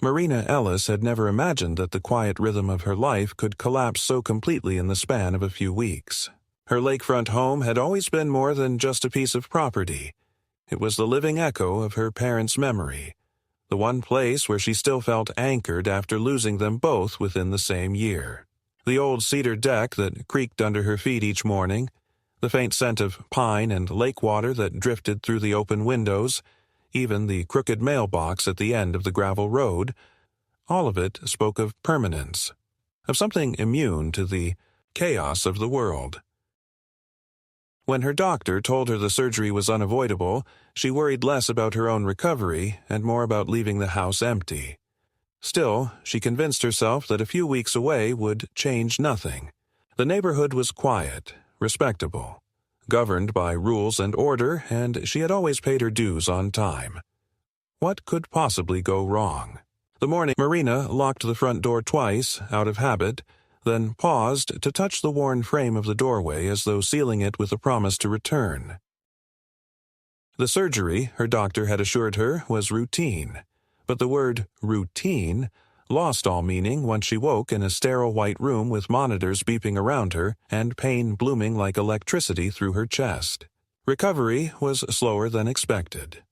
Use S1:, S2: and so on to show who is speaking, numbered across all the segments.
S1: Marina Ellis had never imagined that the quiet rhythm of her life could collapse so completely in the span of a few weeks. Her lakefront home had always been more than just a piece of property. It was the living echo of her parents' memory, the one place where she still felt anchored after losing them both within the same year. The old cedar deck that creaked under her feet each morning, the faint scent of pine and lake water that drifted through the open windows, even the crooked mailbox at the end of the gravel road, all of it spoke of permanence, of something immune to the chaos of the world. When her doctor told her the surgery was unavoidable, she worried less about her own recovery and more about leaving the house empty. Still, she convinced herself that a few weeks away would change nothing. The neighborhood was quiet, respectable, governed by rules and order, and she had always paid her dues on time. What could possibly go wrong? The morning, Marina locked the front door twice, out of habit, then paused to touch the worn frame of the doorway as though sealing it with a promise to return. The surgery, her doctor had assured her, was routine, but the word routine lost all meaning once she woke in a sterile white room with monitors beeping around her and pain blooming like electricity through her chest. Recovery was slower than expected.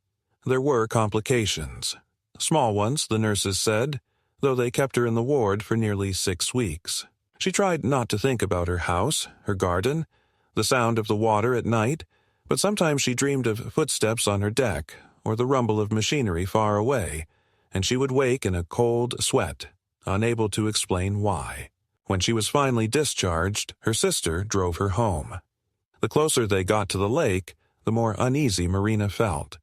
S1: There were complications. Small ones, the nurses said, though they kept her in the ward for nearly 6 weeks. She tried not to think about her house, her garden, the sound of the water at night, but sometimes she dreamed of footsteps on her deck or the rumble of machinery far away, and she would wake in a cold sweat, unable to explain why. When she was finally discharged, her sister drove her home. The closer they got to the lake, the more uneasy Marina felt.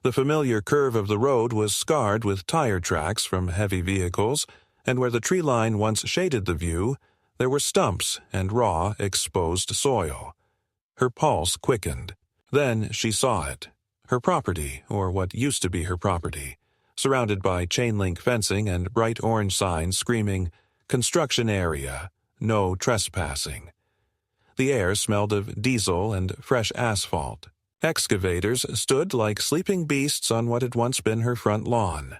S1: The familiar curve of the road was scarred with tire tracks from heavy vehicles, and where the tree line once shaded the view, there were stumps and raw, exposed soil. Her pulse quickened. Then she saw it. Her property, or what used to be her property, surrounded by chain-link fencing and bright orange signs screaming, "Construction area, no trespassing." The air smelled of diesel and fresh asphalt. Excavators stood like sleeping beasts on what had once been her front lawn.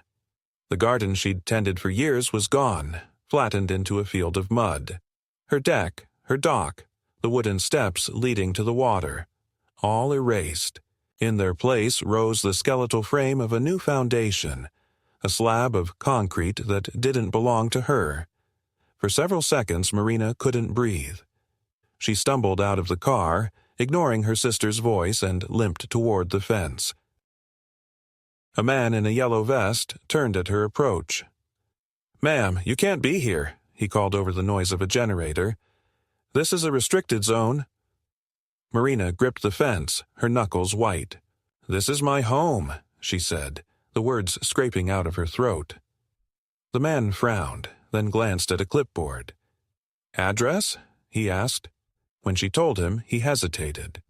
S1: The garden she'd tended for years was gone, flattened into a field of mud. Her deck, her dock, the wooden steps leading to the water, all erased. In their place rose the skeletal frame of a new foundation, a slab of concrete that didn't belong to her. For several seconds, Marina couldn't breathe. She stumbled out of the car, ignoring her sister's voice, and limped toward the fence. A man in a yellow vest turned at her approach. "Ma'am, you can't be here," he called over the noise of a generator. "This is a restricted zone." Marina gripped the fence, her knuckles white. "This is my home," she said, the words scraping out of her throat. The man frowned, then glanced at a clipboard. "Address?" he asked. When she told him, he hesitated.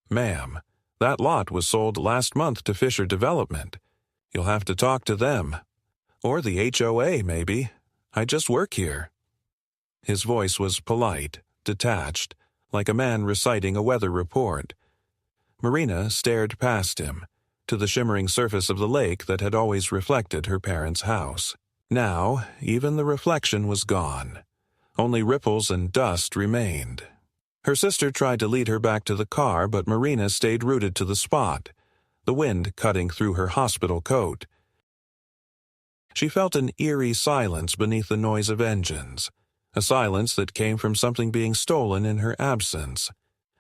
S1: "Ma'am, that lot was sold last month to Fisher Development. You'll have to talk to them. Or the HOA, maybe. I just work here." His voice was polite, detached, like a man reciting a weather report. Marina stared past him, to the shimmering surface of the lake that had always reflected her parents' house. Now, even the reflection was gone. Only ripples and dust remained. Her sister tried to lead her back to the car, but Marina stayed rooted to the spot, the wind cutting through her hospital coat. She felt an eerie silence beneath the noise of engines, a silence that came from something being stolen in her absence.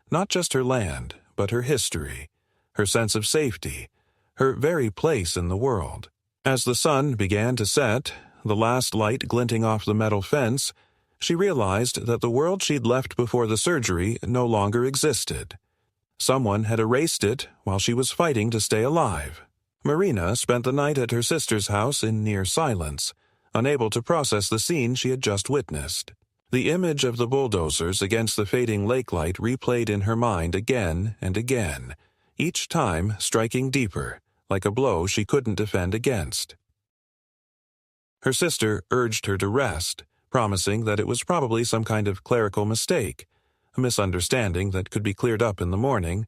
S1: Not just her land, but her history, her sense of safety, her very place in the world. As the sun began to set, the last light glinting off the metal fence, she realized that the world she'd left before the surgery no longer existed. Someone had erased it while she was fighting to stay alive. Marina spent the night at her sister's house in near silence, unable to process the scene she had just witnessed. The image of the bulldozers against the fading lake light replayed in her mind again and again, each time striking deeper, like a blow she couldn't defend against. Her sister urged her to rest, promising that it was probably some kind of clerical mistake, a misunderstanding that could be cleared up in the morning,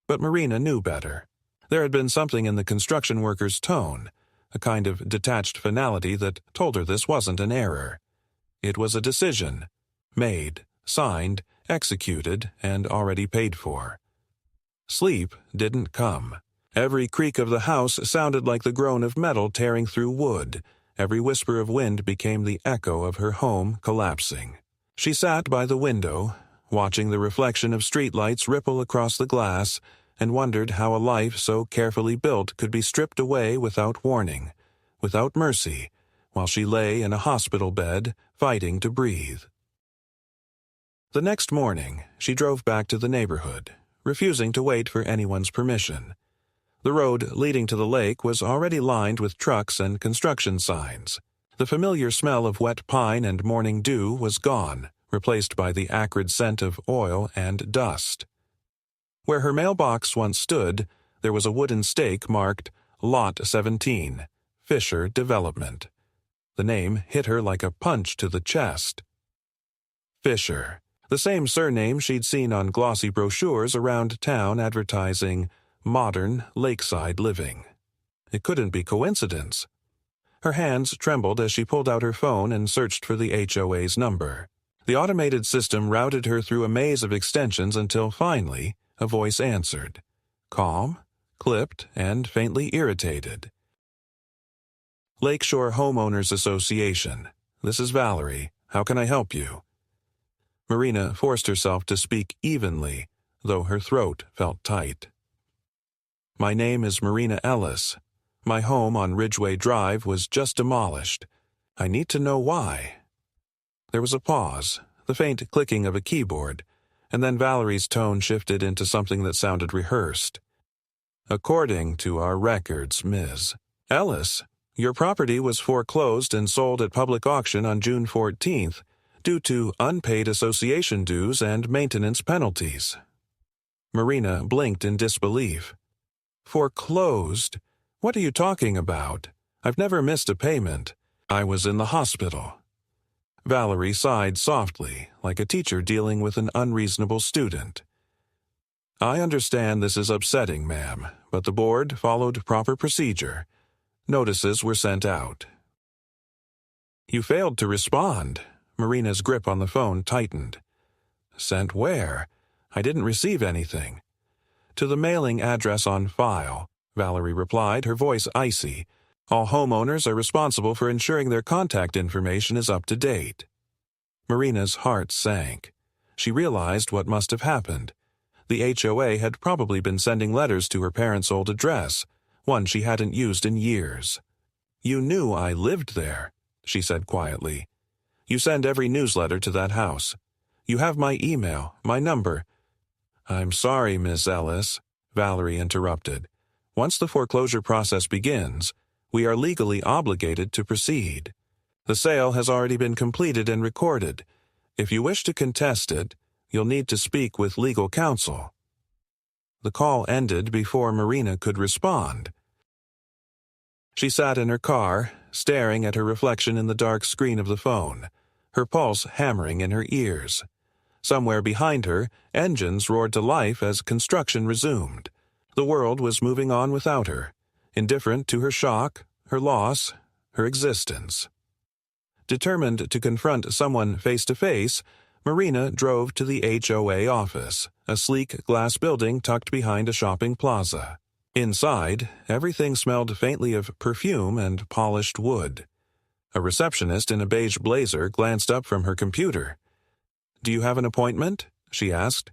S1: but Marina knew better. There had been something in the construction worker's tone, a kind of detached finality that told her this wasn't an error. It was a decision, made, signed, executed, and already paid for. Sleep didn't come. Every creak of the house sounded like the groan of metal tearing through wood. Every whisper of wind became the echo of her home collapsing. She sat by the window, watching the reflection of streetlights ripple across the glass, and wondered how a life so carefully built could be stripped away without warning, without mercy, while she lay in a hospital bed, fighting to breathe. The next morning, she drove back to the neighborhood, refusing to wait for anyone's permission. The road leading to the lake was already lined with trucks and construction signs. The familiar smell of wet pine and morning dew was gone, replaced by the acrid scent of oil and dust. Where her mailbox once stood, there was a wooden stake marked Lot 17, Fisher Development. The name hit her like a punch to the chest. Fisher, the same surname she'd seen on glossy brochures around town advertising modern lakeside living. It couldn't be coincidence. Her hands trembled as she pulled out her phone and searched for the HOA's number. The automated system routed her through a maze of extensions until finally a voice answered, calm, clipped, and faintly irritated. Lakeshore Homeowners Association. This is Valerie. How can I help you? Marina forced herself to speak evenly, though her throat felt tight. My name is Marina Ellis. My home on Ridgeway Drive was just demolished. I need to know why. There was a pause, the faint clicking of a keyboard, and then Valerie's tone shifted into something that sounded rehearsed. According to our records, Ms. Ellis, your property was foreclosed and sold at public auction on June 14th due to unpaid association dues and maintenance penalties. Marina blinked in disbelief. Foreclosed? What are you talking about? I've never missed a payment. I was in the hospital. Valerie sighed softly, like a teacher dealing with an unreasonable student. I understand this is upsetting, ma'am, but the board followed proper procedure. Notices were sent out. You failed to respond. Marina's grip on the phone tightened. Sent where? I didn't receive anything. To the mailing address on file, Valerie replied, her voice icy. All homeowners are responsible for ensuring their contact information is up to date. Marina's heart sank. She realized what must have happened. The HOA had probably been sending letters to her parents' old address, one she hadn't used in years. You knew I lived there, she said quietly. You send every newsletter to that house. You have my email, my number. I'm sorry, Miss Ellis, Valerie interrupted. Once the foreclosure process begins, we are legally obligated to proceed. The sale has already been completed and recorded. If you wish to contest it, you'll need to speak with legal counsel. The call ended before Marina could respond. She sat in her car, staring at her reflection in the dark screen of the phone, her pulse hammering in her ears. Somewhere behind her, engines roared to life as construction resumed. The world was moving on without her, indifferent to her shock, her loss, her existence. Determined to confront someone face to face, Marina drove to the HOA office, a sleek glass building tucked behind a shopping plaza. Inside, everything smelled faintly of perfume and polished wood. A receptionist in a beige blazer glanced up from her computer. Do you have an appointment? She asked.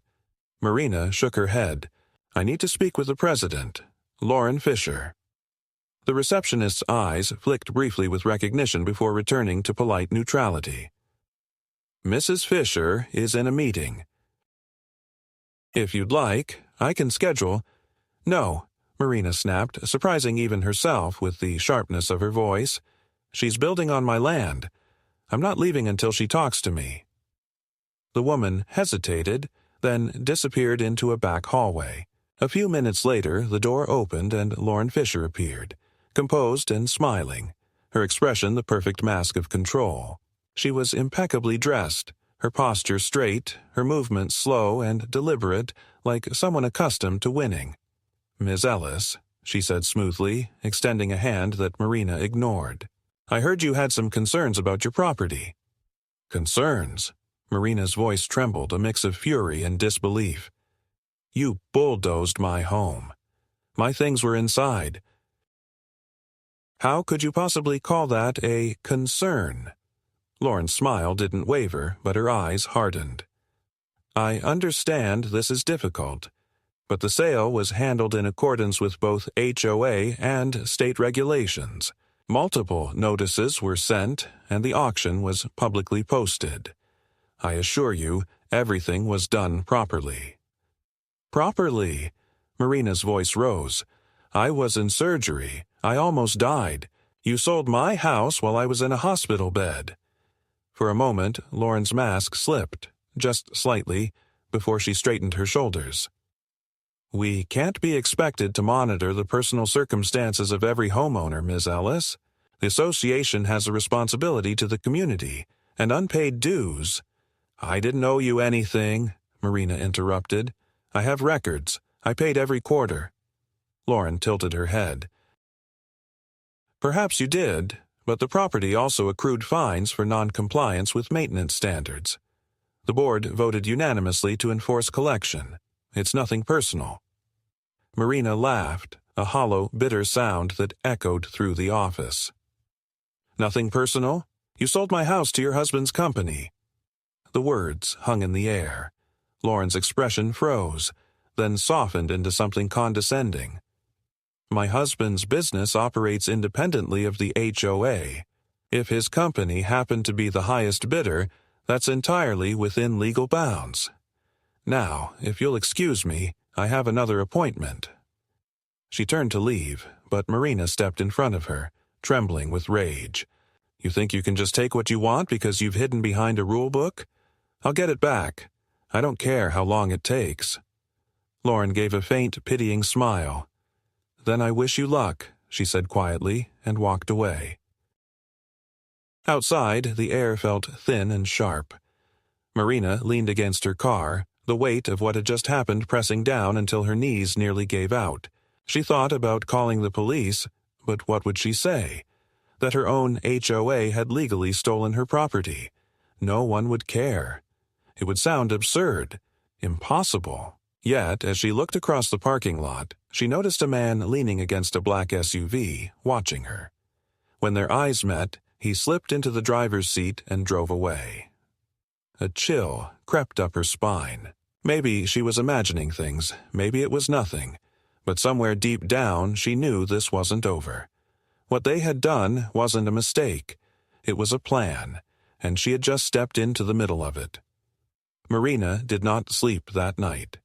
S1: Marina shook her head. I need to speak with the president, Lauren Fisher. The receptionist's eyes flicked briefly with recognition before returning to polite neutrality. Mrs. Fisher is in a meeting. If you'd like, I can schedule. No, Marina snapped, surprising even herself with the sharpness of her voice. She's building on my land. I'm not leaving until she talks to me. The woman hesitated, then disappeared into a back hallway. A few minutes later, the door opened and Lauren Fisher appeared, composed and smiling, her expression the perfect mask of control. She was impeccably dressed, her posture straight, her movements slow and deliberate, like someone accustomed to winning. Ms. Ellis, she said smoothly, extending a hand that Marina ignored. "I heard you had some concerns about your property." "Concerns?" Marina's voice trembled, a mix of fury and disbelief. "You bulldozed my home. My things were inside. How could you possibly call that a concern?" Lauren's smile didn't waver, but her eyes hardened. "I understand this is difficult, but the sale was handled in accordance with both HOA and state regulations. Multiple notices were sent, and the auction was publicly posted. I assure you, everything was done properly." "Properly?" Marina's voice rose. "I was in surgery. I almost died. You sold my house while I was in a hospital bed." For a moment, Lauren's mask slipped, just slightly, before she straightened her shoulders. "We can't be expected to monitor the personal circumstances of every homeowner, Ms. Ellis. The association has a responsibility to the community, and unpaid dues—" "I didn't owe you anything," Marina interrupted. "I have records. I paid every quarter." Lauren tilted her head. "Perhaps you did, but the property also accrued fines for non-compliance with maintenance standards. The board voted unanimously to enforce collection. It's nothing personal." Marina laughed, a hollow, bitter sound that echoed through the office. "Nothing personal? You sold my house to your husband's company." The words hung in the air. Lauren's expression froze, then softened into something condescending. "My husband's business operates independently of the HOA. If his company happened to be the highest bidder, that's entirely within legal bounds. Now, if you'll excuse me, I have another appointment." She turned to leave, but Marina stepped in front of her, trembling with rage. "You think you can just take what you want because you've hidden behind a rule book? I'll get it back. I don't care how long it takes." Lauren gave a faint, pitying smile. "Then I wish you luck," she said quietly, and walked away. Outside, the air felt thin and sharp. Marina leaned against her car, the weight of what had just happened pressing down until her knees nearly gave out. She thought about calling the police, but what would she say? That her own HOA had legally stolen her property. No one would care. It would sound absurd, impossible. Yet, as she looked across the parking lot, she noticed a man leaning against a black SUV, watching her. When their eyes met, he slipped into the driver's seat and drove away. A chill crept up her spine. Maybe she was imagining things, maybe it was nothing, but somewhere deep down she knew this wasn't over. What they had done wasn't a mistake. It was a plan, and she had just stepped into the middle of it. Marina did not sleep that night.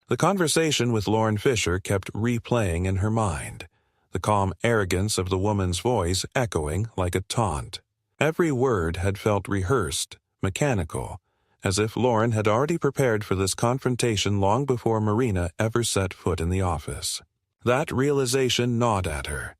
S1: The conversation with Lauren Fisher kept replaying in her mind, the calm arrogance of the woman's voice echoing like a taunt. Every word had felt rehearsed, mechanical, as if Lauren had already prepared for this confrontation long before Marina ever set foot in the office. That realization gnawed at her.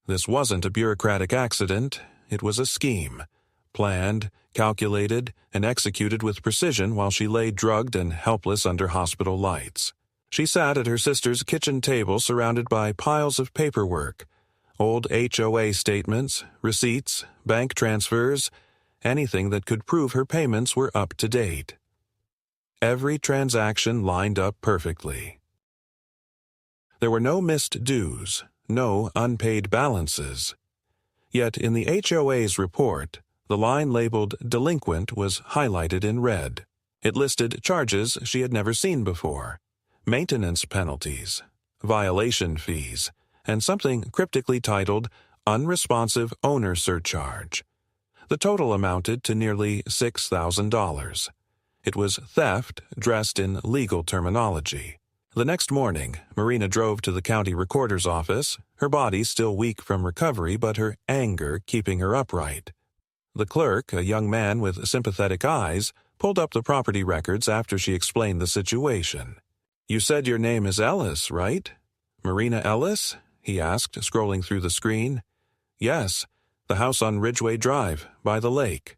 S1: This wasn't a bureaucratic accident, it was a scheme, planned, calculated, and executed with precision while she lay drugged and helpless under hospital lights. She sat at her sister's kitchen table surrounded by piles of paperwork, old HOA statements, receipts, bank transfers, anything that could prove her payments were up to date. Every transaction lined up perfectly. There were no missed dues, no unpaid balances. Yet in the HOA's report, the line labeled delinquent was highlighted in red. It listed charges she had never seen before, maintenance penalties, violation fees, and something cryptically titled unresponsive owner surcharge. The total amounted to nearly $6,000. It was theft dressed in legal terminology. The next morning, Marina drove to the county recorder's office, her body still weak from recovery but her anger keeping her upright. The clerk, a young man with sympathetic eyes, pulled up the property records after she explained the situation. "You said your name is Ellis, right? Marina Ellis?" he asked, scrolling through the screen. "Yes, the house on Ridgeway Drive, by the lake."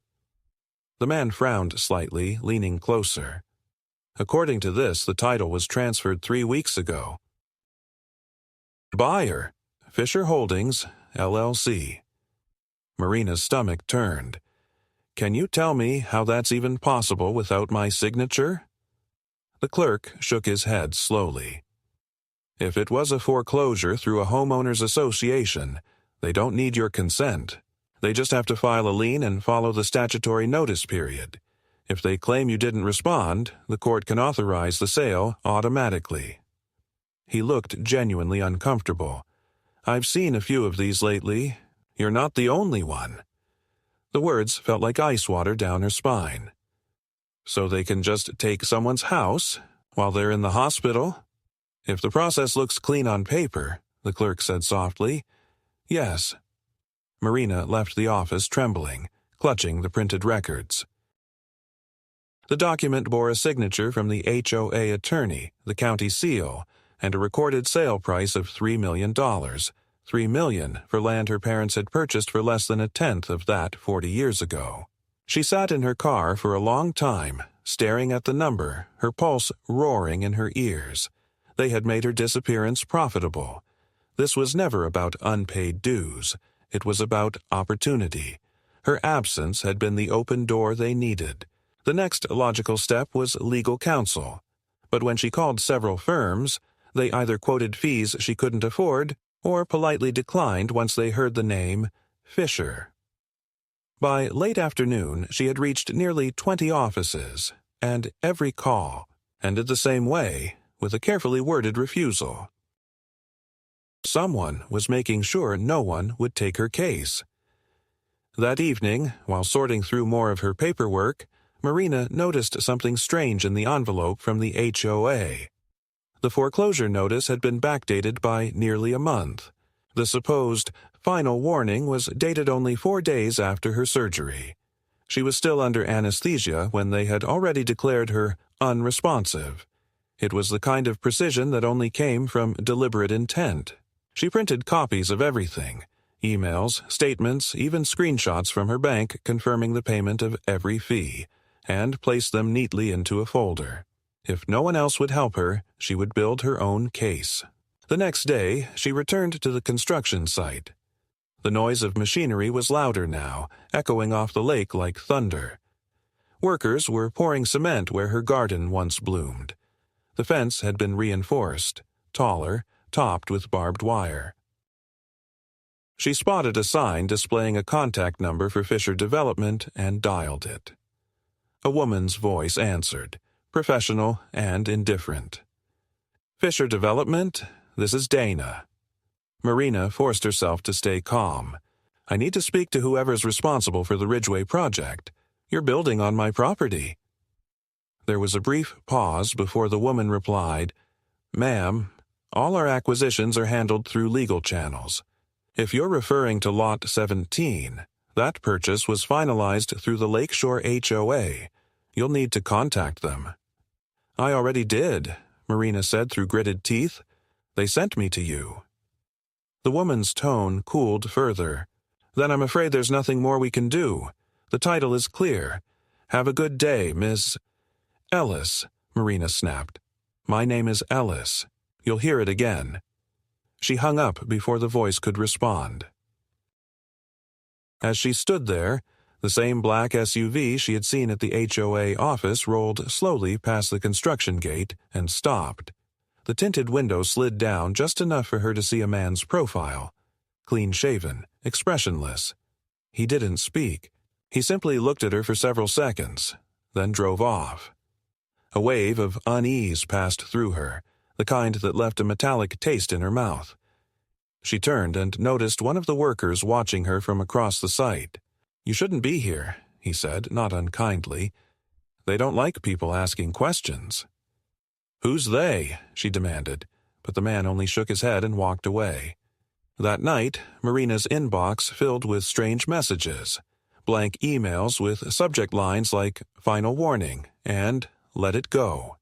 S1: The man frowned slightly, leaning closer. "According to this, the title was transferred 3 weeks ago." Buyer, Fisher Holdings, LLC. Marina's stomach turned. Can you tell me how that's even possible without my signature? The clerk shook his head slowly. If it was a foreclosure through a homeowners association, they don't need your consent. They just have to file a lien and follow the statutory notice period. If they claim you didn't respond, the court can authorize the sale automatically. He looked genuinely uncomfortable. I've seen a few of these lately. You're not the only one. The words felt like ice water down her spine. So they can just take someone's house while they're in the hospital? If the process looks clean on paper, the clerk said softly, yes. Marina left the office trembling, clutching the printed records. The document bore a signature from the HOA attorney, the county seal, and a recorded sale price of $3 million. $3 million for land her parents had purchased for less than a tenth of that 40 years ago. She sat in her car for a long time, staring at the number, her pulse roaring in her ears. They had made her disappearance profitable. This was never about unpaid dues. It was about opportunity. Her absence had been the open door they needed. The next logical step was legal counsel. But when she called several firms, they either quoted fees she couldn't afford or politely declined once they heard the name Fisher. By late afternoon, she had reached nearly 20 offices, and every call ended the same way, with a carefully worded refusal. Someone was making sure no one would take her case. That evening, while sorting through more of her paperwork, Marina noticed something strange in the envelope from the HOA. The foreclosure notice had been backdated by nearly a month. The supposed final warning was dated only 4 days after her surgery. She was still under anesthesia when they had already declared her unresponsive. It was the kind of precision that only came from deliberate intent. She printed copies of everything, emails, statements, even screenshots from her bank confirming the payment of every fee, and placed them neatly into a folder. If no one else would help her, she would build her own case. The next day, she returned to the construction site. The noise of machinery was louder now, echoing off the lake like thunder. Workers were pouring cement where her garden once bloomed. The fence had been reinforced, taller, topped with barbed wire. She spotted a sign displaying a contact number for Fisher Development and dialed it. A woman's voice answered, professional and indifferent. Fisher Development, this is Dana. Marina forced herself to stay calm. I need to speak to whoever's responsible for the Ridgeway project. You're building on my property. There was a brief pause before the woman replied, Ma'am, all our acquisitions are handled through legal channels. If you're referring to Lot 17, that purchase was finalized through the Lakeshore HOA. You'll need to contact them. I already did, Marina said through gritted teeth. They sent me to you. The woman's tone cooled further. Then I'm afraid there's nothing more we can do. The title is clear. Have a good day, Miss Ellis, Marina snapped. My name is Ellis. You'll hear it again. She hung up before the voice could respond. As she stood there, the same black SUV she had seen at the HOA office rolled slowly past the construction gate and stopped. The tinted window slid down just enough for her to see a man's profile. Clean-shaven, expressionless. He didn't speak. He simply looked at her for several seconds, then drove off. A wave of unease passed through her, the kind that left a metallic taste in her mouth. She turned and noticed one of the workers watching her from across the site. You shouldn't be here, he said, not unkindly. They don't like people asking questions. Who's they? She demanded, but the man only shook his head and walked away. That night, Marina's inbox filled with strange messages, blank emails with subject lines like Final Warning and Let It Go.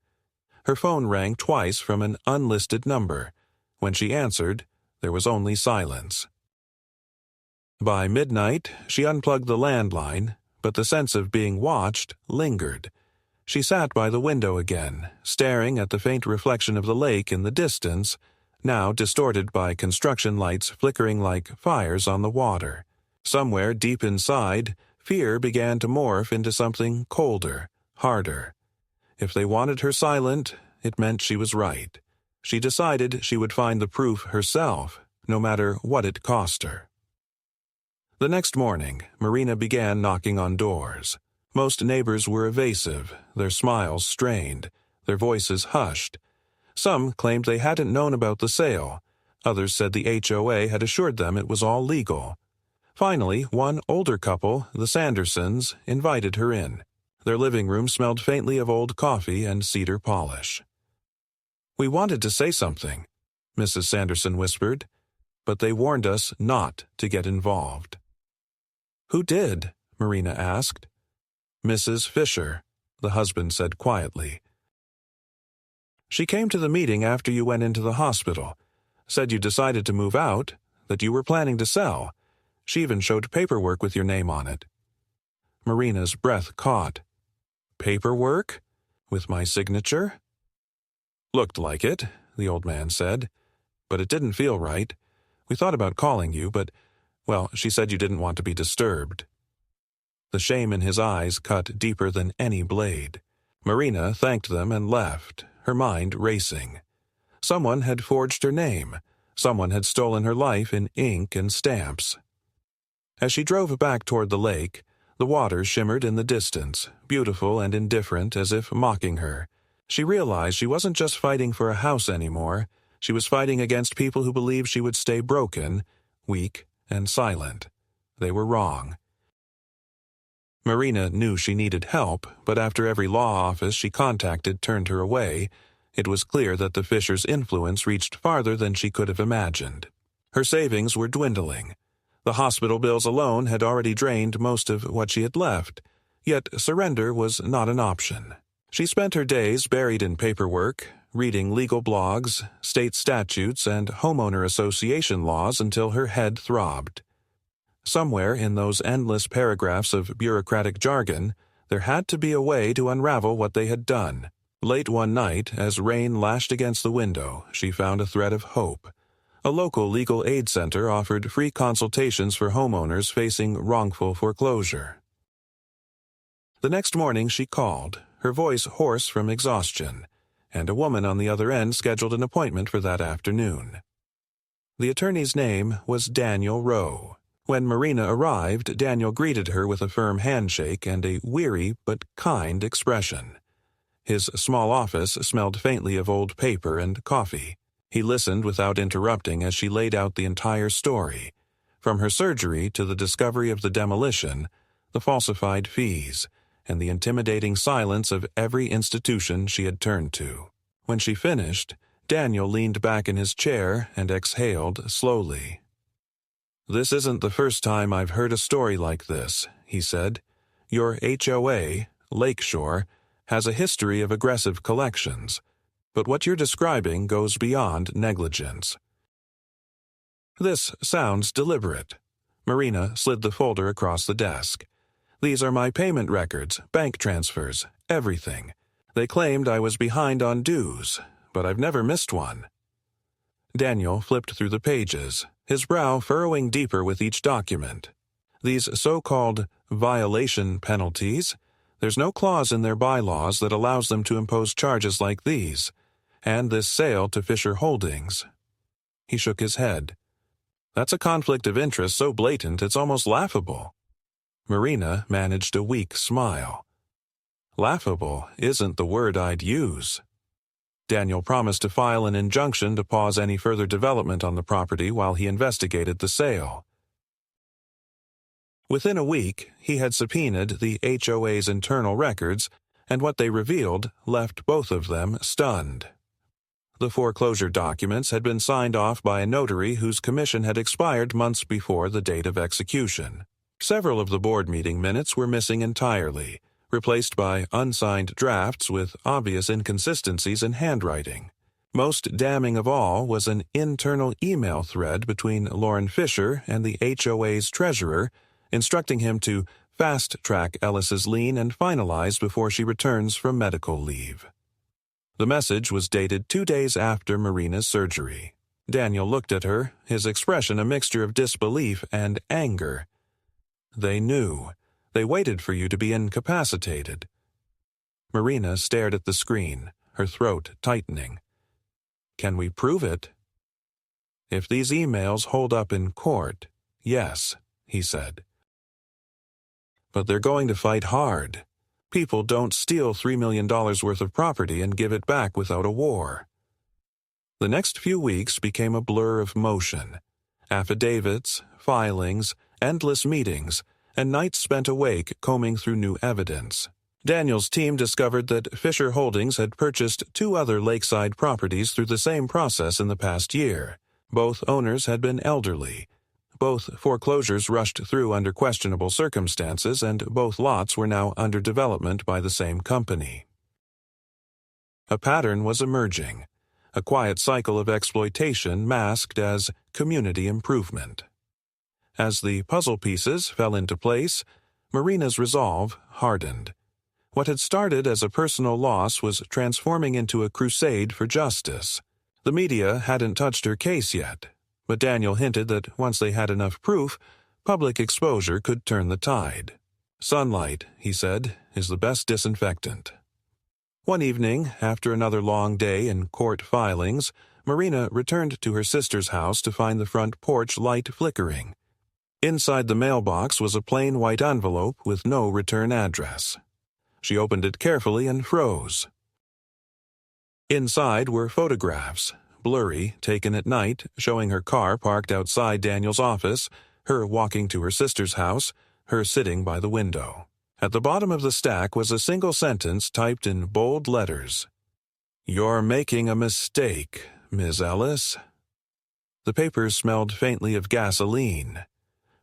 S1: Her phone rang twice from an unlisted number. When she answered, there was only silence. By midnight, she unplugged the landline, but the sense of being watched lingered. She sat by the window again, staring at the faint reflection of the lake in the distance, now distorted by construction lights flickering like fires on the water. Somewhere deep inside, fear began to morph into something colder, harder. If they wanted her silent, it meant she was right. She decided she would find the proof herself, no matter what it cost her. The next morning, Marina began knocking on doors. Most neighbors were evasive, their smiles strained, their voices hushed. Some claimed they hadn't known about the sale. Others said the HOA had assured them it was all legal. Finally, one older couple, the Sandersons, invited her in. Their living room smelled faintly of old coffee and cedar polish. "We wanted to say something," Mrs. Sanderson whispered, "but they warned us not to get involved." "Who did?" Marina asked. "Mrs. Fisher," the husband said quietly. "She came to the meeting after you went into the hospital, said you decided to move out, that you were planning to sell. She even showed paperwork with your name on it." Marina's breath caught. "Paperwork? With my signature?" "Looked like it," the old man said, "but it didn't feel right. We thought about calling you, but, well, she said you didn't want to be disturbed." The shame in his eyes cut deeper than any blade. Marina thanked them and left, her mind racing. Someone had forged her name. Someone had stolen her life in ink and stamps. As she drove back toward the lake, the water shimmered in the distance, beautiful and indifferent as if mocking her. She realized she wasn't just fighting for a house anymore. She was fighting against people who believed she would stay broken, weak, and silent. They were wrong. Marina knew she needed help, but after every law office she contacted turned her away, it was clear that the Fishers' influence reached farther than she could have imagined. Her savings were dwindling. The hospital bills alone had already drained most of what she had left, yet surrender was not an option. She spent her days buried in paperwork, reading legal blogs, state statutes, and homeowner association laws until her head throbbed. Somewhere in those endless paragraphs of bureaucratic jargon, there had to be a way to unravel what they had done. Late one night, as rain lashed against the window, she found a thread of hope. A local legal aid center offered free consultations for homeowners facing wrongful foreclosure. The next morning she called, her voice hoarse from exhaustion, and a woman on the other end scheduled an appointment for that afternoon. The attorney's name was Daniel Rowe. When Marina arrived, Daniel greeted her with a firm handshake and a weary but kind expression. His small office smelled faintly of old paper and coffee. He listened without interrupting as she laid out the entire story, from her surgery to the discovery of the demolition, the falsified fees, and the intimidating silence of every institution she had turned to. When she finished, Daniel leaned back in his chair and exhaled slowly. "This isn't the first time I've heard a story like this," he said. "Your HOA, Lakeshore, has a history of aggressive collections, but what you're describing goes beyond negligence." "This sounds deliberate." Marina slid the folder across the desk. "These are my payment records, bank transfers, everything. They claimed I was behind on dues, but I've never missed one." Daniel flipped through the pages, his brow furrowing deeper with each document. These so-called violation penalties, there's no clause in their bylaws that allows them to impose charges like these, and this sale to Fisher Holdings. He shook his head. "That's a conflict of interest so blatant it's almost laughable." Marina managed a weak smile. "Laughable isn't the word I'd use." Daniel promised to file an injunction to pause any further development on the property while he investigated the sale. Within a week, he had subpoenaed the HOA's internal records, and what they revealed left both of them stunned. The foreclosure documents had been signed off by a notary whose commission had expired months before the date of execution. Several of the board meeting minutes were missing entirely, replaced by unsigned drafts with obvious inconsistencies in handwriting. Most damning of all was an internal email thread between Lauren Fisher and the HOA's treasurer, instructing him to fast-track Ellis's lien and finalize before she returns from medical leave. The message was dated 2 days after Marina's surgery. Daniel looked at her, his expression a mixture of disbelief and anger. They knew. They waited for you to be incapacitated. Marina stared at the screen, her throat tightening. Can we prove it? If these emails hold up in court, yes, he said. But they're going to fight hard. People don't steal $3 million worth of property and give it back without a war. The next few weeks became a blur of motion. Affidavits, filings, endless meetings, and nights spent awake combing through new evidence. Daniel's team discovered that Fisher Holdings had purchased 2 other lakeside properties through the same process in the past year. Both owners had been elderly. Both foreclosures rushed through under questionable circumstances, and both lots were now under development by the same company. A pattern was emerging, a quiet cycle of exploitation masked as community improvement. As the puzzle pieces fell into place, Marina's resolve hardened. What had started as a personal loss was transforming into a crusade for justice. The media hadn't touched her case yet, but Daniel hinted that once they had enough proof, public exposure could turn the tide. Sunlight, he said, is the best disinfectant. One evening, after another long day in court filings, Marina returned to her sister's house to find the front porch light flickering. Inside the mailbox was a plain white envelope with no return address. She opened it carefully and froze. Inside were photographs, blurry, taken at night, showing her car parked outside Daniel's office, her walking to her sister's house, her sitting by the window. At the bottom of the stack was a single sentence typed in bold letters. "You're making a mistake, Ms. Ellis." The papers smelled faintly of gasoline.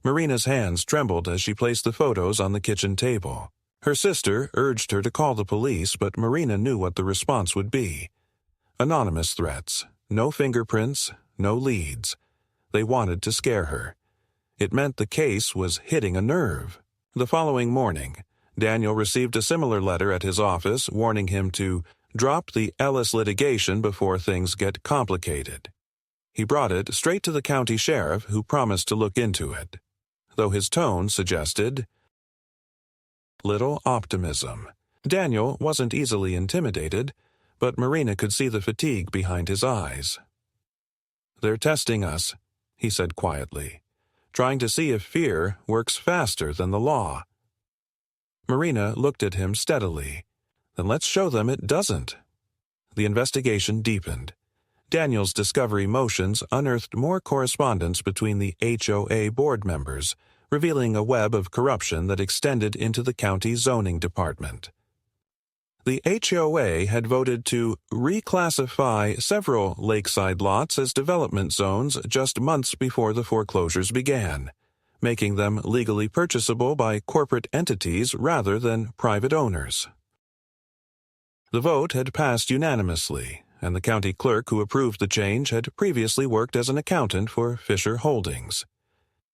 S1: Marina's hands trembled as she placed the photos on the kitchen table. Her sister urged her to call the police, but Marina knew what the response would be. Anonymous threats, no fingerprints, no leads. They wanted to scare her. It meant the case was hitting a nerve. The following morning, Daniel received a similar letter at his office warning him to drop the Ellis litigation before things get complicated. He brought it straight to the county sheriff, who promised to look into it, though his tone suggested little optimism. Daniel wasn't easily intimidated, but Marina could see the fatigue behind his eyes. "They're testing us," he said quietly, "trying to see if fear works faster than the law." Marina looked at him steadily. "Then let's show them it doesn't." The investigation deepened. Daniel's discovery motions unearthed more correspondence between the HOA board members, revealing a web of corruption that extended into the county zoning department. The HOA had voted to reclassify several lakeside lots as development zones just months before the foreclosures began, making them legally purchasable by corporate entities rather than private owners. The vote had passed unanimously, and the county clerk who approved the change had previously worked as an accountant for Fisher Holdings.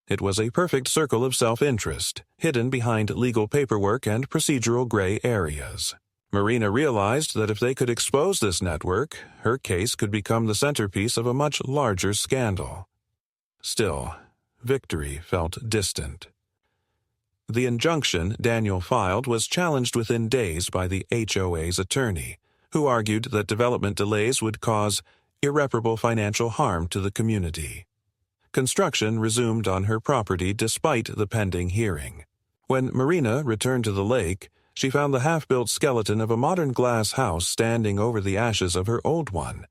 S1: It was a perfect circle of self-interest, hidden behind legal paperwork and procedural gray areas. Marina realized that if they could expose this network, her case could become the centerpiece of a much larger scandal. Still, victory felt distant. The injunction Daniel filed was challenged within days by the HOA's attorney, who argued that development delays would cause irreparable financial harm to the community. Construction resumed on her property despite the pending hearing. When Marina returned to the lake, she found the half-built skeleton of a modern glass house standing over the ashes of her old one.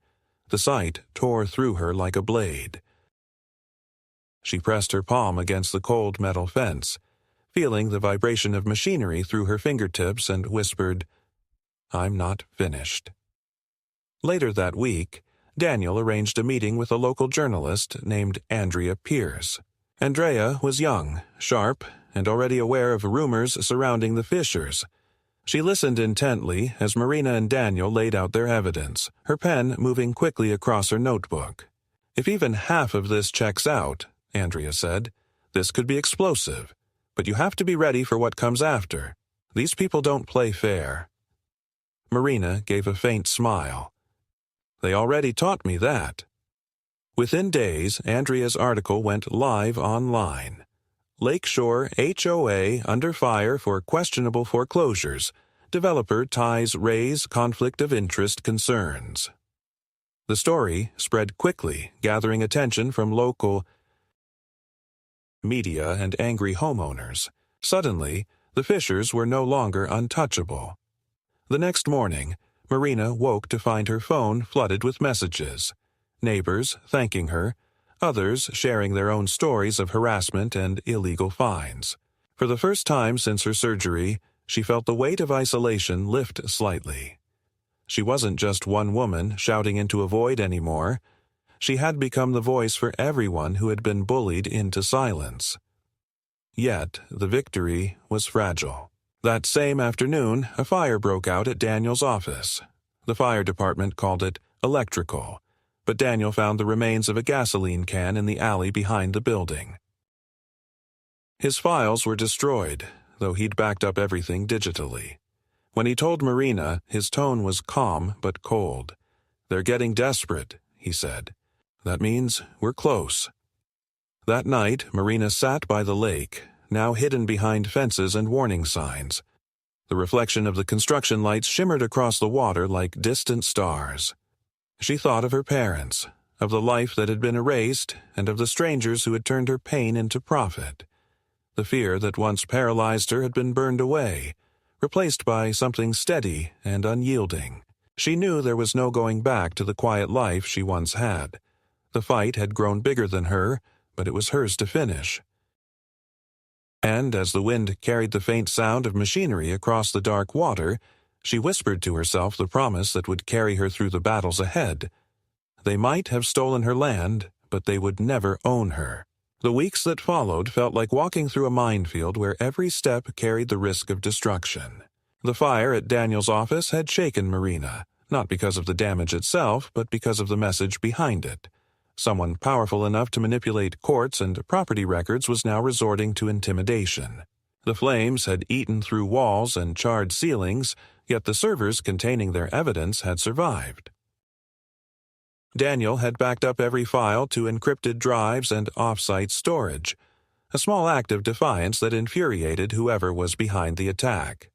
S1: The sight tore through her like a blade. She pressed her palm against the cold metal fence, feeling the vibration of machinery through her fingertips, and whispered, "I'm not finished." Later that week, Daniel arranged a meeting with a local journalist named Andrea Pierce. Andrea was young, sharp, and already aware of rumors surrounding the Fishers. She listened intently as Marina and Daniel laid out their evidence, her pen moving quickly across her notebook. "If even half of this checks out," Andrea said, "this could be explosive. But you have to be ready for what comes after. These people don't play fair." Marina gave a faint smile. "They already taught me that." Within days, Andrea's article went live online. Lakeshore HOA under fire for questionable foreclosures. Developer ties raise conflict of interest concerns. The story spread quickly, gathering attention from local media and angry homeowners. Suddenly, the Fishers were no longer untouchable. The next morning, Marina woke to find her phone flooded with messages. Neighbors thanking her, others sharing their own stories of harassment and illegal fines. For the first time since her surgery, she felt the weight of isolation lift slightly. She wasn't just one woman shouting into a void anymore. She had become the voice for everyone who had been bullied into silence. Yet, the victory was fragile. That same afternoon, a fire broke out at Daniel's office. The fire department called it electrical, but Daniel found the remains of a gasoline can in the alley behind the building. His files were destroyed, though he'd backed up everything digitally. When he told Marina, his tone was calm but cold. "They're getting desperate," he said. "That means we're close." That night, Marina sat by the lake, now hidden behind fences and warning signs. The reflection of the construction lights shimmered across the water like distant stars. She thought of her parents, of the life that had been erased, and of the strangers who had turned her pain into profit. The fear that once paralyzed her had been burned away, replaced by something steady and unyielding. She knew there was no going back to the quiet life she once had. The fight had grown bigger than her, but it was hers to finish. And as the wind carried the faint sound of machinery across the dark water, she whispered to herself the promise that would carry her through the battles ahead. They might have stolen her land, but they would never own her. The weeks that followed felt like walking through a minefield where every step carried the risk of destruction. The fire at Daniel's office had shaken Marina, not because of the damage itself, but because of the message behind it. Someone powerful enough to manipulate courts and property records was now resorting to intimidation. The flames had eaten through walls and charred ceilings, yet the servers containing their evidence had survived. Daniel had backed up every file to encrypted drives and off-site storage, a small act of defiance that infuriated whoever was behind the attack.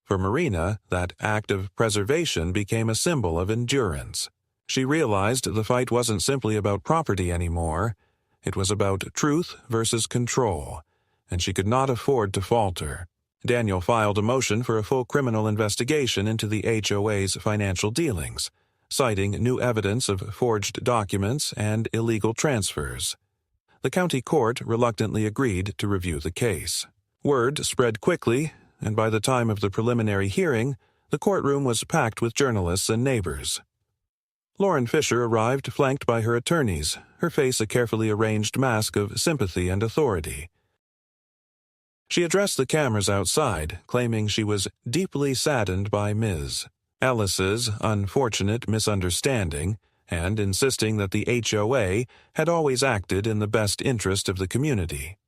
S1: For Marina, that act of preservation became a symbol of endurance. She realized the fight wasn't simply about property anymore. It was about truth versus control, and she could not afford to falter. Daniel filed a motion for a full criminal investigation into the HOA's financial dealings, citing new evidence of forged documents and illegal transfers. The county court reluctantly agreed to review the case. Word spread quickly, and by the time of the preliminary hearing, the courtroom was packed with journalists and neighbors. Lauren Fisher arrived flanked by her attorneys, her face a carefully arranged mask of sympathy and authority. She addressed the cameras outside, claiming she was deeply saddened by Ms. Ellis's unfortunate misunderstanding, and insisting that the HOA had always acted in the best interest of the community.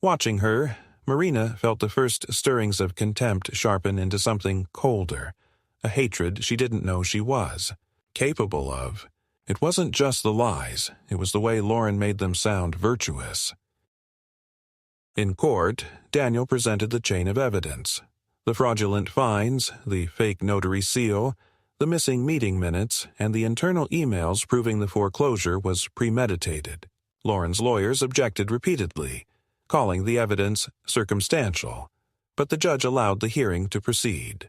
S1: Watching her, Marina felt the first stirrings of contempt sharpen into something colder, a hatred she didn't know she was capable of. It wasn't just the lies, it was the way Lauren made them sound virtuous. In court, Daniel presented the chain of evidence. The fraudulent fines, the fake notary seal, the missing meeting minutes, and the internal emails proving the foreclosure was premeditated. Lauren's lawyers objected repeatedly, calling the evidence circumstantial, but the judge allowed the hearing to proceed.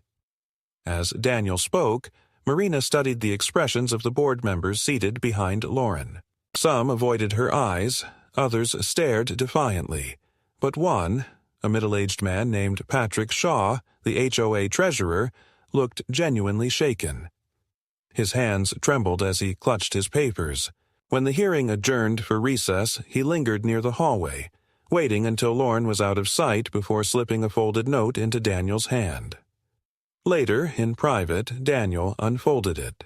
S1: As Daniel spoke, Marina studied the expressions of the board members seated behind Lauren. Some avoided her eyes, others stared defiantly, but one, a middle-aged man named Patrick Shaw, the HOA treasurer, looked genuinely shaken. His hands trembled as he clutched his papers. When the hearing adjourned for recess, he lingered near the hallway, waiting until Lauren was out of sight before slipping a folded note into Daniel's hand. Later, in private, Daniel unfolded it.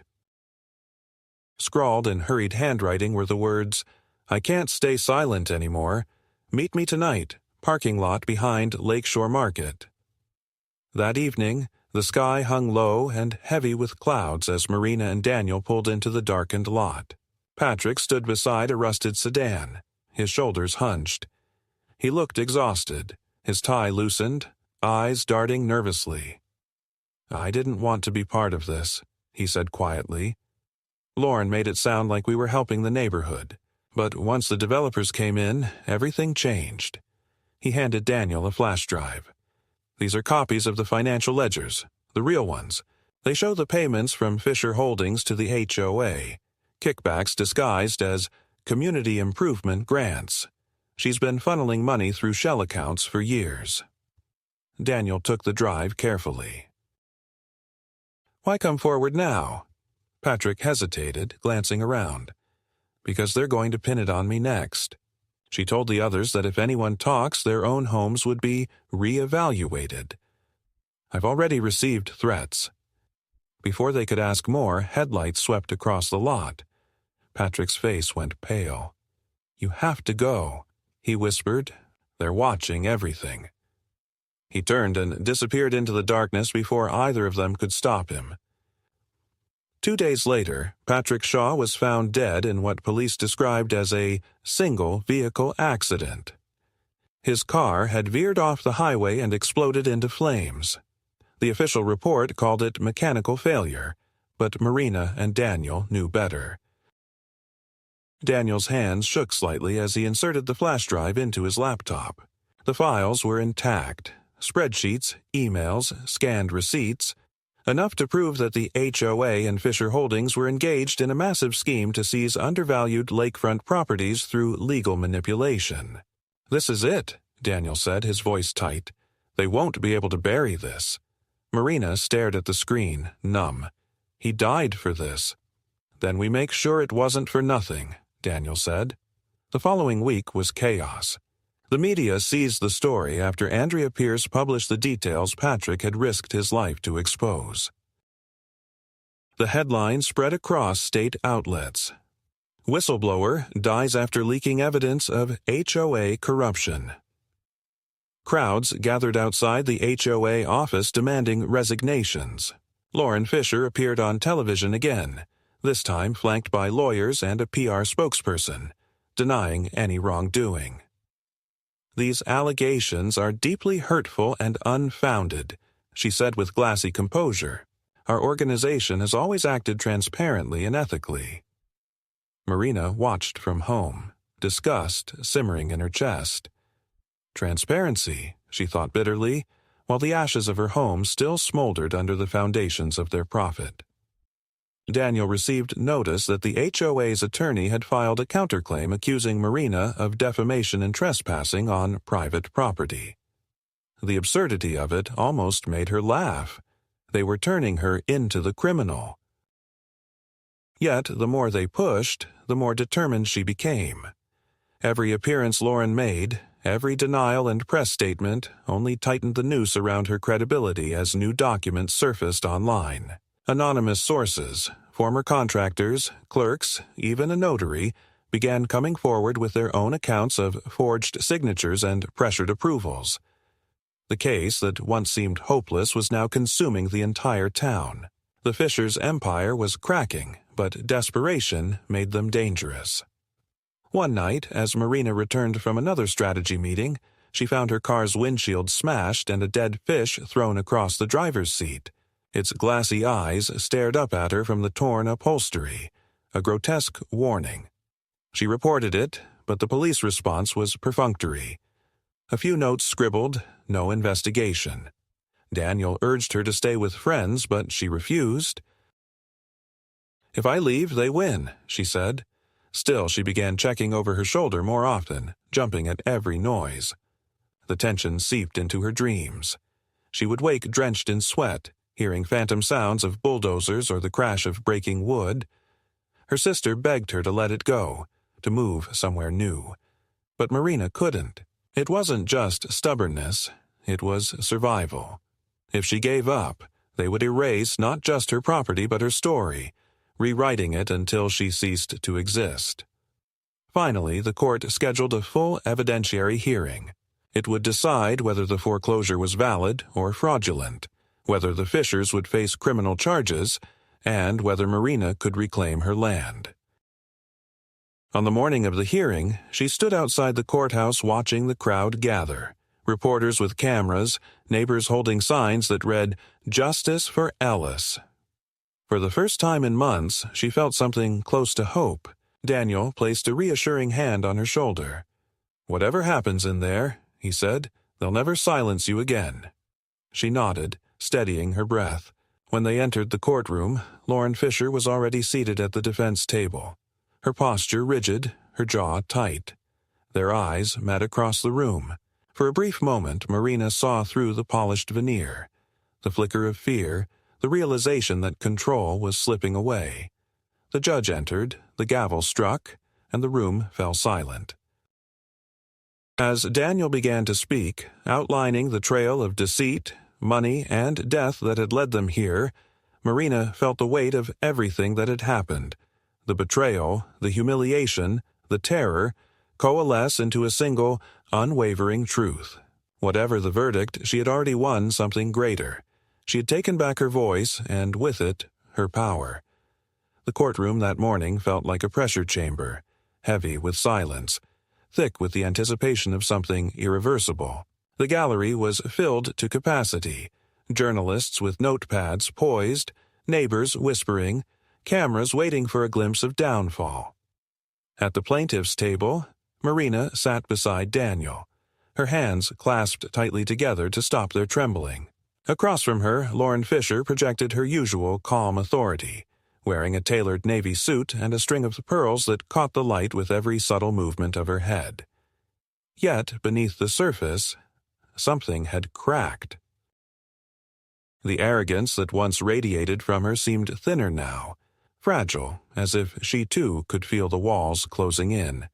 S1: Scrawled in hurried handwriting were the words, "I can't stay silent anymore. Meet me tonight, parking lot behind Lakeshore Market." That evening, the sky hung low and heavy with clouds as Marina and Daniel pulled into the darkened lot. Patrick stood beside a rusted sedan, his shoulders hunched. He looked exhausted, his tie loosened, eyes darting nervously. "I didn't want to be part of this," he said quietly. Lauren made it sound like we were helping the neighborhood, but once the developers came in, everything changed. He handed Daniel a flash drive. "These are copies of the financial ledgers, the real ones. They show the payments from Fisher Holdings to the HOA, kickbacks disguised as community improvement grants. She's been funneling money through shell accounts for years." Daniel took the drive carefully. "Why come forward now?" Patrick hesitated, glancing around. "Because they're going to pin it on me next." She told the others that if anyone talks, their own homes would be re-evaluated. "I've already received threats." Before they could ask more, headlights swept across the lot. Patrick's face went pale. "You have to go," he whispered. "They're watching everything." He turned and disappeared into the darkness before either of them could stop him. 2 days later, Patrick Shaw was found dead in what police described as a single-vehicle accident. His car had veered off the highway and exploded into flames. The official report called it mechanical failure, but Marina and Daniel knew better. Daniel's hands shook slightly as he inserted the flash drive into his laptop. The files were intact: spreadsheets, emails, scanned receipts, enough to prove that the HOA and Fisher Holdings were engaged in a massive scheme to seize undervalued lakefront properties through legal manipulation. "This is it," Daniel said, his voice tight. "They won't be able to bury this." Marina stared at the screen, numb. "He died for this." "Then we make sure it wasn't for nothing," Daniel said. The following week was chaos. The media seized the story after Andrea Pierce published the details Patrick had risked his life to expose. The headline spread across state outlets. "Whistleblower dies after leaking evidence of HOA corruption." Crowds gathered outside the HOA office demanding resignations. Lauren Fisher appeared on television again, this time flanked by lawyers and a PR spokesperson, denying any wrongdoing. "These allegations are deeply hurtful and unfounded," she said with glassy composure. "Our organization has always acted transparently and ethically." Marina watched from home, disgust simmering in her chest. Transparency, she thought bitterly, while the ashes of her home still smoldered under the foundations of their profit. Daniel received notice that the HOA's attorney had filed a counterclaim accusing Marina of defamation and trespassing on private property. The absurdity of it almost made her laugh. They were turning her into the criminal. Yet, the more they pushed, the more determined she became. Every appearance Lauren made, every denial and press statement only tightened the noose around her credibility as new documents surfaced online. Anonymous sources, former contractors, clerks, even a notary, began coming forward with their own accounts of forged signatures and pressured approvals. The case that once seemed hopeless was now consuming the entire town. The Fishers' empire was cracking, but desperation made them dangerous. One night, as Marina returned from another strategy meeting, she found her car's windshield smashed and a dead fish thrown across the driver's seat. Its glassy eyes stared up at her from the torn upholstery, a grotesque warning. She reported it, but the police response was perfunctory. A few notes scribbled, no investigation. Daniel urged her to stay with friends, but she refused. "If I leave, they win," she said. Still, she began checking over her shoulder more often, jumping at every noise. The tension seeped into her dreams. She would wake drenched in sweat, hearing phantom sounds of bulldozers or the crash of breaking wood. Her sister begged her to let it go, to move somewhere new. But Marina couldn't. It wasn't just stubbornness, it was survival. If she gave up, they would erase not just her property but her story, rewriting it until she ceased to exist. Finally, the court scheduled a full evidentiary hearing. It would decide whether the foreclosure was valid or fraudulent, whether the Fishers would face criminal charges, and whether Marina could reclaim her land. On the morning of the hearing, she stood outside the courthouse watching the crowd gather. Reporters with cameras, neighbors holding signs that read, "Justice for Ellis." For the first time in months, she felt something close to hope. Daniel placed a reassuring hand on her shoulder. "Whatever happens in there," he said, "they'll never silence you again." She nodded, steadying her breath. When they entered the courtroom, Lauren Fisher was already seated at the defense table. Her posture rigid, her jaw tight. Their eyes met across the room. For a brief moment, Marina saw through the polished veneer. The flicker of fear, the realization that control was slipping away. The judge entered, the gavel struck, and the room fell silent. As Daniel began to speak, outlining the trail of deceit, money, and death that had led them here, Marina felt the weight of everything that had happened. The betrayal, the humiliation, the terror, coalesce into a single, unwavering truth. Whatever the verdict, she had already won something greater. She had taken back her voice, and with it, her power. The courtroom that morning felt like a pressure chamber, heavy with silence, thick with the anticipation of something irreversible. The gallery was filled to capacity, journalists with notepads poised, neighbors whispering, cameras waiting for a glimpse of downfall. At the plaintiff's table, Marina sat beside Daniel, her hands clasped tightly together to stop their trembling. Across from her, Lauren Fisher projected her usual calm authority, wearing a tailored navy suit and a string of pearls that caught the light with every subtle movement of her head. Yet, beneath the surface, something had cracked. The arrogance that once radiated from her seemed thinner now, fragile, as if she too could feel the walls closing in.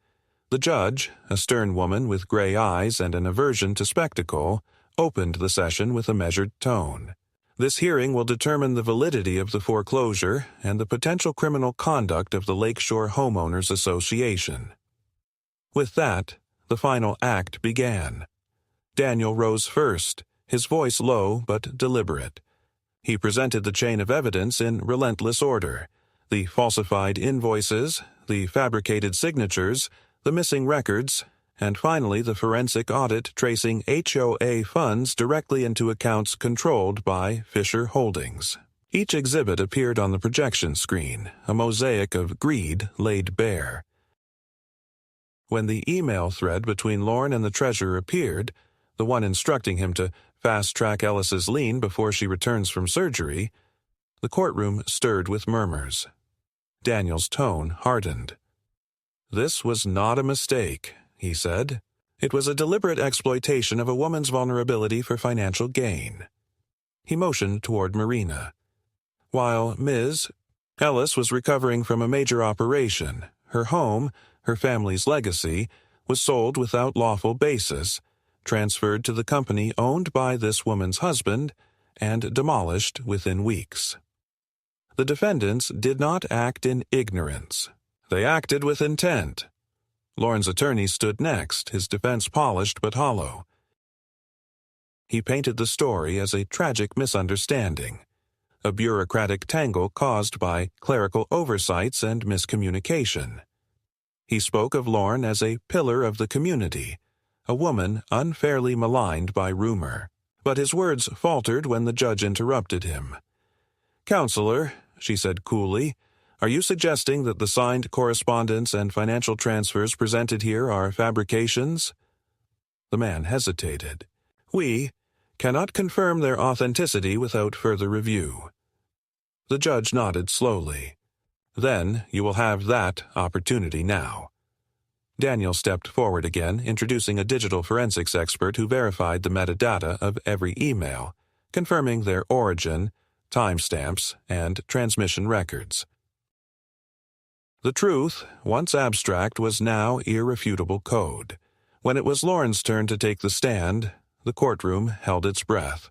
S1: The judge, a stern woman with gray eyes and an aversion to spectacle, opened the session with a measured tone. This hearing will determine the validity of the foreclosure and the potential criminal conduct of the Lakeshore Homeowners Association. With that, the final act began. Daniel rose first, his voice low but deliberate. He presented the chain of evidence in relentless order: the falsified invoices, the fabricated signatures, the missing records, and finally the forensic audit tracing HOA funds directly into accounts controlled by Fisher Holdings. Each exhibit appeared on the projection screen, a mosaic of greed laid bare. When the email thread between Lauren and the treasurer appeared, the one instructing him to fast-track Ellis's lien before she returns from surgery, the courtroom stirred with murmurs. Daniel's tone hardened. "This was not a mistake," he said. "It was a deliberate exploitation of a woman's vulnerability for financial gain." He motioned toward Marina. While Ms. Ellis was recovering from a major operation, her home, her family's legacy, was sold without lawful basis, transferred to the company owned by this woman's husband, and demolished within weeks. The defendants did not act in ignorance. They acted with intent. Lauren's attorney stood next, his defense polished but hollow. He painted the story as a tragic misunderstanding, a bureaucratic tangle caused by clerical oversights and miscommunication. He spoke of Lauren as a pillar of the community, a woman unfairly maligned by rumor. But his words faltered when the judge interrupted him. "Counselor," she said coolly, "are you suggesting that the signed correspondence and financial transfers presented here are fabrications?" The man hesitated. "We cannot confirm their authenticity without further review." The judge nodded slowly. "Then you will have that opportunity now." Daniel stepped forward again, introducing a digital forensics expert who verified the metadata of every email, confirming their origin, timestamps, and transmission records. The truth, once abstract, was now irrefutable code. When it was Lauren's turn to take the stand, the courtroom held its breath.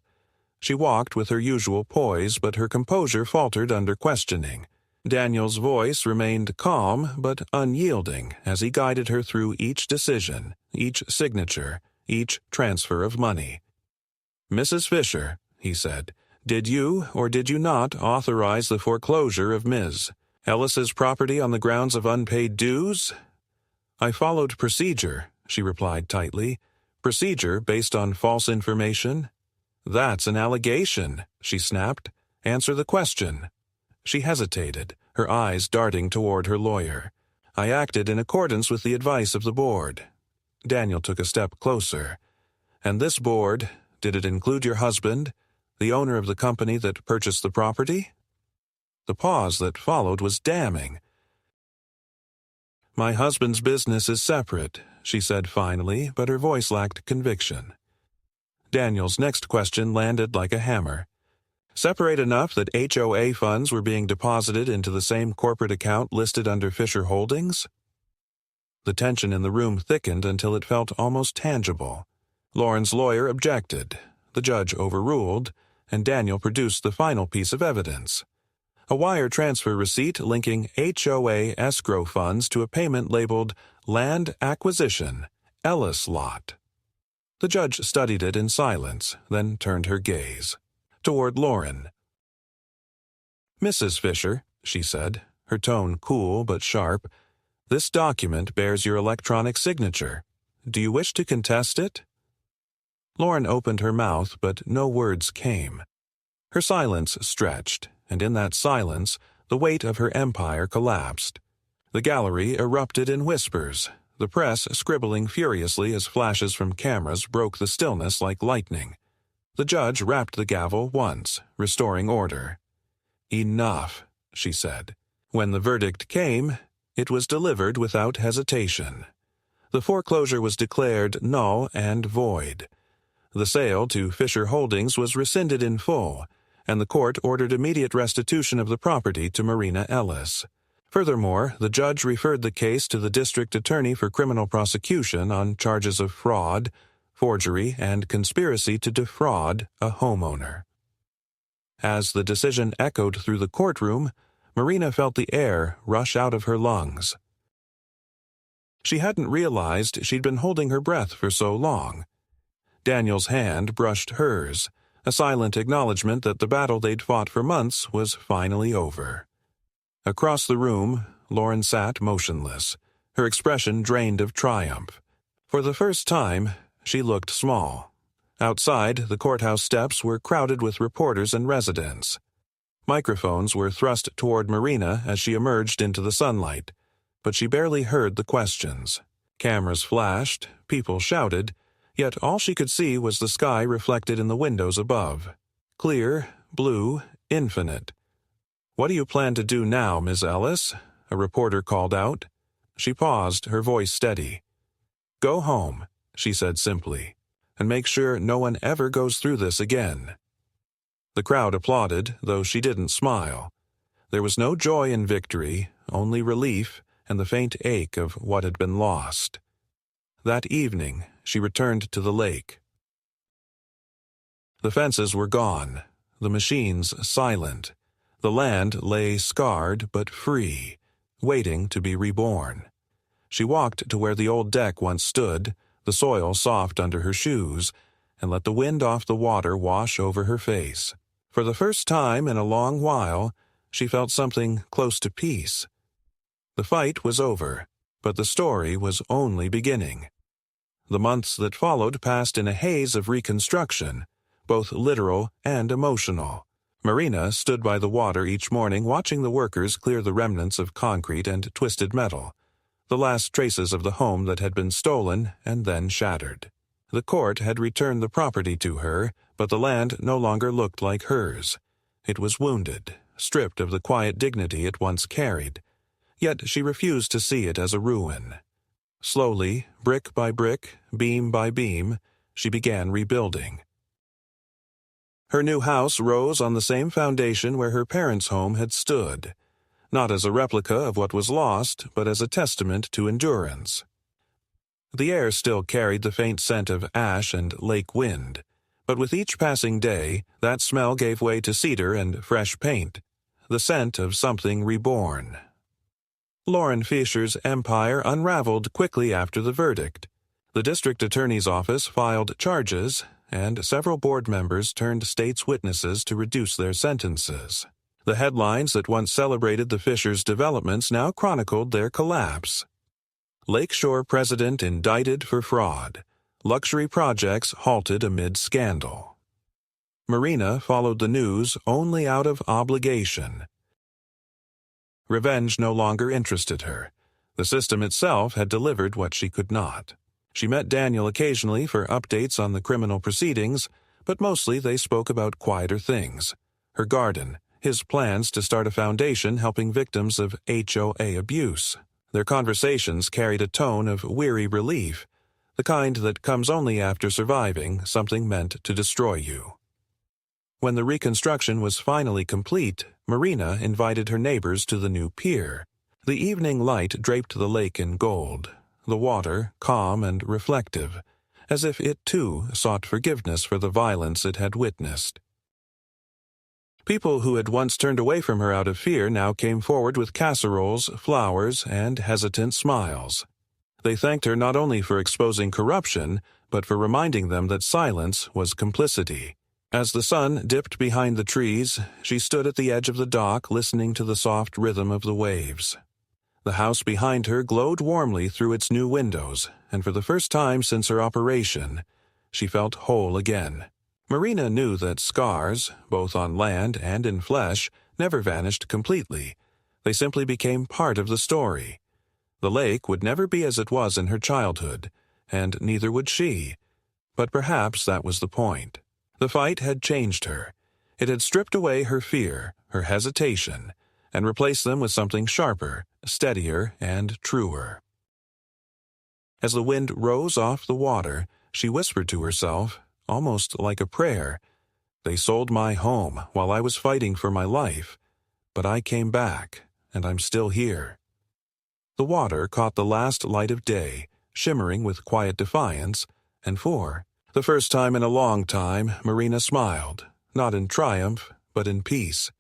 S1: She walked with her usual poise, but her composure faltered under questioning. Daniel's voice remained calm but unyielding as he guided her through each decision, each signature, each transfer of money. "Mrs. Fisher," he said, "did you or did you not authorize the foreclosure of Ms. Ellis's property on the grounds of unpaid dues?" I followed procedure, she replied tightly. Procedure based on false information? That's an allegation, she snapped. Answer the question. She hesitated, her eyes darting toward her lawyer. I acted in accordance with the advice of the board. Daniel took a step closer. And this board, did it include your husband, the owner of the company that purchased the property? The pause that followed was damning. My husband's business is separate, she said finally, but her voice lacked conviction. Daniel's next question landed like a hammer. Separate enough that HOA funds were being deposited into the same corporate account listed under Fisher Holdings? The tension in the room thickened until it felt almost tangible. Lauren's lawyer objected. The judge overruled, and Daniel produced the final piece of evidence. A wire transfer receipt linking HOA escrow funds to a payment labeled Land Acquisition, Ellis Lot. The judge studied it in silence, then turned her gaze toward Lauren. Mrs. Fisher, she said, her tone cool but sharp, this document bears your electronic signature. Do you wish to contest it? Lauren opened her mouth, but no words came. Her silence stretched, and in that silence, the weight of her empire collapsed. The gallery erupted in whispers, the press scribbling furiously as flashes from cameras broke the stillness like lightning. The judge rapped the gavel once, restoring order. Enough, she said. When the verdict came, it was delivered without hesitation. The foreclosure was declared null and void. The sale to Fisher Holdings was rescinded in full, and the court ordered immediate restitution of the property to Marina Ellis. Furthermore, the judge referred the case to the district attorney for criminal prosecution on charges of fraud, forgery, and conspiracy to defraud a homeowner. As the decision echoed through the courtroom, Marina felt the air rush out of her lungs. She hadn't realized she'd been holding her breath for so long. Daniel's hand brushed hers, a silent acknowledgement that the battle they'd fought for months was finally over. Across the room, Lauren sat motionless, her expression drained of triumph. For the first time, she looked small. Outside, the courthouse steps were crowded with reporters and residents. Microphones were thrust toward Marina as she emerged into the sunlight, but she barely heard the questions. Cameras flashed, people shouted, yet all she could see was the sky reflected in the windows above. Clear, blue, infinite. "What do you plan to do now, Miss Ellis?" a reporter called out. She paused, her voice steady. "Go home," she said simply, "and make sure no one ever goes through this again." The crowd applauded, though she didn't smile. There was no joy in victory, only relief and the faint ache of what had been lost. That evening, she returned to the lake. The fences were gone, the machines silent. The land lay scarred but free, waiting to be reborn. She walked to where the old deck once stood, the soil soft under her shoes, and let the wind off the water wash over her face. For the first time in a long while, she felt something close to peace. The fight was over, but the story was only beginning. The months that followed passed in a haze of reconstruction, both literal and emotional. Marina stood by the water each morning watching the workers clear the remnants of concrete and twisted metal, the last traces of the home that had been stolen and then shattered. The court had returned the property to her, but the land no longer looked like hers. It was wounded, stripped of the quiet dignity it once carried. Yet she refused to see it as a ruin. Slowly, brick by brick, beam by beam, she began rebuilding. Her new house rose on the same foundation where her parents' home had stood, not as a replica of what was lost, but as a testament to endurance. The air still carried the faint scent of ash and lake wind, but with each passing day, that smell gave way to cedar and fresh paint, the scent of something reborn. Lauren Fisher's empire unraveled quickly after the verdict. The district attorney's office filed charges, and several board members turned state's witnesses to reduce their sentences. The headlines that once celebrated the Fishers' developments now chronicled their collapse. Lakeshore president indicted for fraud. Luxury projects halted amid scandal. Marina followed the news only out of obligation. Revenge no longer interested her. The system itself had delivered what she could not. She met Daniel occasionally for updates on the criminal proceedings, but mostly they spoke about quieter things. Her garden, his plans to start a foundation helping victims of HOA abuse. Their conversations carried a tone of weary relief, the kind that comes only after surviving something meant to destroy you. When the reconstruction was finally complete, Marina invited her neighbors to the new pier. The evening light draped the lake in gold, the water calm and reflective, as if it too sought forgiveness for the violence it had witnessed. People who had once turned away from her out of fear now came forward with casseroles, flowers, and hesitant smiles. They thanked her not only for exposing corruption, but for reminding them that silence was complicity. As the sun dipped behind the trees, she stood at the edge of the dock listening to the soft rhythm of the waves. The house behind her glowed warmly through its new windows, and for the first time since her operation, she felt whole again. Marina knew that scars, both on land and in flesh, never vanished completely. They simply became part of the story. The lake would never be as it was in her childhood, and neither would she. But perhaps that was the point. The fight had changed her. It had stripped away her fear, her hesitation, and replaced them with something sharper, steadier, and truer. As the wind rose off the water, she whispered to herself, almost like a prayer, "They sold my home while I was fighting for my life, but I came back, and I'm still here." The water caught the last light of day, shimmering with quiet defiance, and for the first time in a long time, Marina smiled, not in triumph, but in peace.